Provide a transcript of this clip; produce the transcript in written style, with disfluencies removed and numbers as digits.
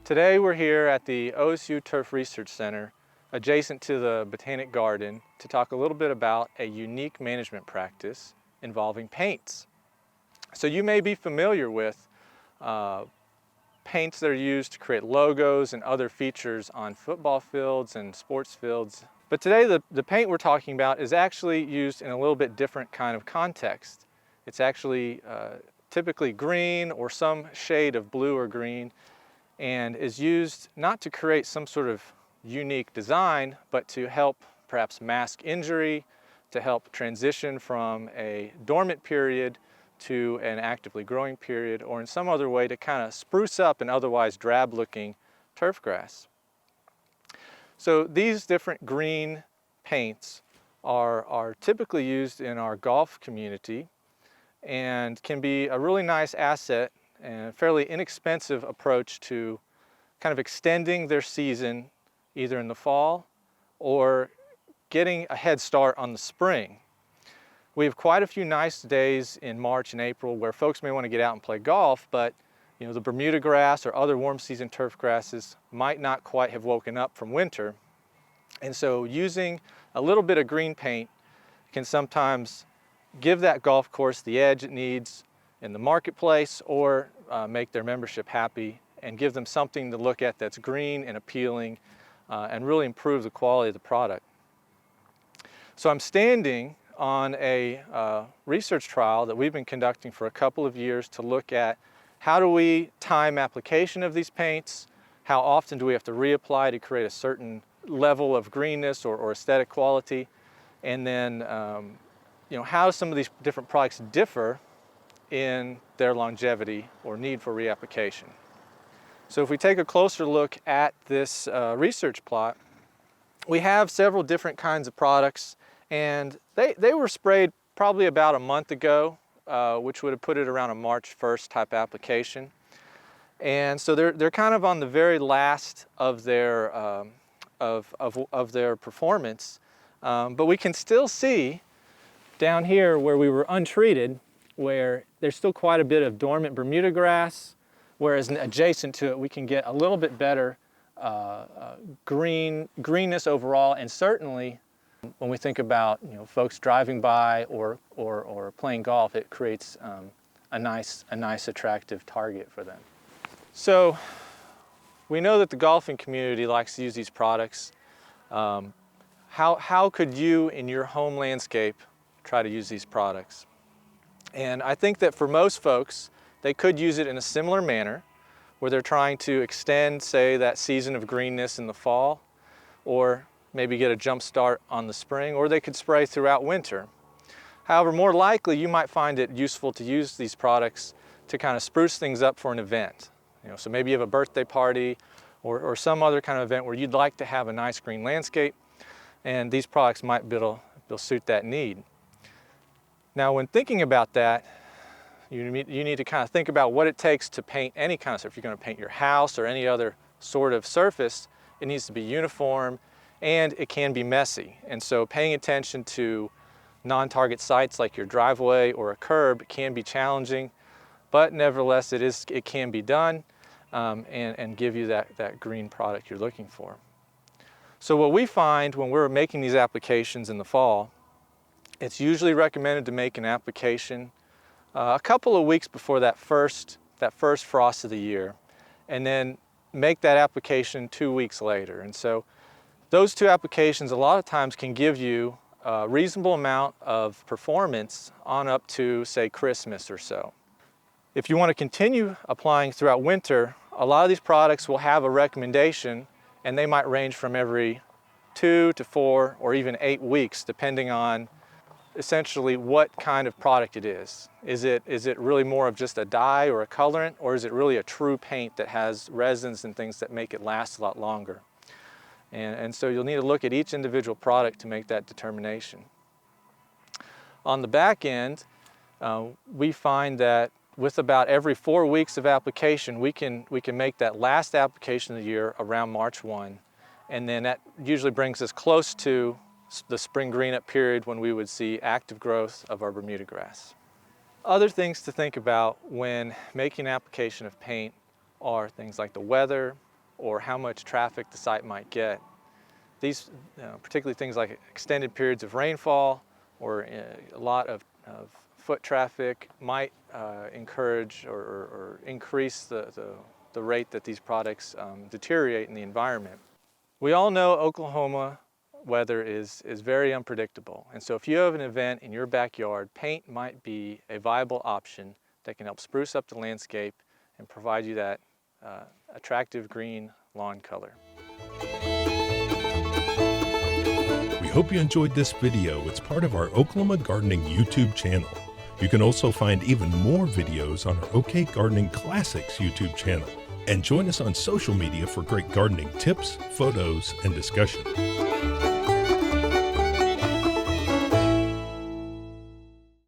Today we're here at the OSU Turf Research Center, adjacent to the Botanic Garden, to talk a little bit about a unique management practice involving paints. So you may be familiar with paints that are used to create logos and other features on football fields and sports fields. But today the paint we're talking about is actually used in a little bit different kind of context. It's actually typically green or some shade of blue or green, and is used not to create some sort of unique design, but to help perhaps mask injury, to help transition from a dormant period to an actively growing period, or in some other way to kind of spruce up an otherwise drab-looking turf grass. So these different green paints are typically used in our golf community and can be a really nice asset and a fairly inexpensive approach to kind of extending their season either in the fall or getting a head start on the spring. We have quite a few nice days in March and April where folks may want to get out and play golf, but the Bermuda grass or other warm season turf grasses might not quite have woken up from winter. And so using a little bit of green paint can sometimes give that golf course the edge it needs in the marketplace, or make their membership happy and give them something to look at that's green and appealing and really improve the quality of the product. So I'm standing on a research trial that we've been conducting for a couple of years to look at how do we time application of these paints, how often do we have to reapply to create a certain level of greenness or aesthetic quality, and then how some of these different products differ in their longevity or need for reapplication. So if we take a closer look at this research plot, we have several different kinds of products, and they were sprayed probably about a month ago, which would have put it around a March 1st type application. And so they're kind of on the very last of their of their performance, but we can still see down here where we were untreated, where there's still quite a bit of dormant Bermuda grass, whereas adjacent to it we can get a little bit better greenness overall. And certainly when we think about folks driving by or playing golf, it creates a nice attractive target for them. So we know that the golfing community likes to use these products. How could you in your home landscape try to use these products? And I think that for most folks, they could use it in a similar manner where they're trying to extend, say, that season of greenness in the fall, or maybe get a jump start on the spring, or they could spray throughout winter. However, more likely you might find it useful to use these products to kind of spruce things up for an event. So maybe you have a birthday party or some other kind of event where you'd like to have a nice green landscape, and these products might be able to suit that need. Now, when thinking about that, you need to kind of think about what it takes to paint any kind of surface. If you're going to paint your house or any other sort of surface, it needs to be uniform and it can be messy. And so paying attention to non-target sites like your driveway or a curb can be challenging, but nevertheless it can be done and give you that green product you're looking for. So what we find when we're making these applications in the fall, it's usually recommended to make an application a couple of weeks before that first frost of the year, and then make that application 2 weeks later. And so those two applications a lot of times can give you a reasonable amount of performance on up to, say, Christmas or so. If you want to continue applying throughout winter, a lot of these products will have a recommendation, and they might range from every 2 to 4 or even 8 weeks, depending on essentially what kind of product it is. Is it really more of just a dye or a colorant, or is it really a true paint that has resins and things that make it last a lot longer? And so you'll need to look at each individual product to make that determination. On the back end, we find that with about every 4 weeks of application, we can make that last application of the year around March 1, and then that usually brings us close to the spring green-up period when we would see active growth of our Bermuda grass. Other things to think about when making an application of paint are things like the weather, or how much traffic the site might get. These, particularly things like extended periods of rainfall or a lot of foot traffic might encourage or increase the rate that these products deteriorate in the environment. We all know Oklahoma weather is very unpredictable, and so if you have an event in your backyard, paint might be a viable option that can help spruce up the landscape and provide you that attractive green lawn color. We hope you enjoyed this video. It's part of our Oklahoma Gardening YouTube channel. You can also find even more videos on our OK Gardening Classics YouTube channel. And join us on social media for great gardening tips, photos, and discussion.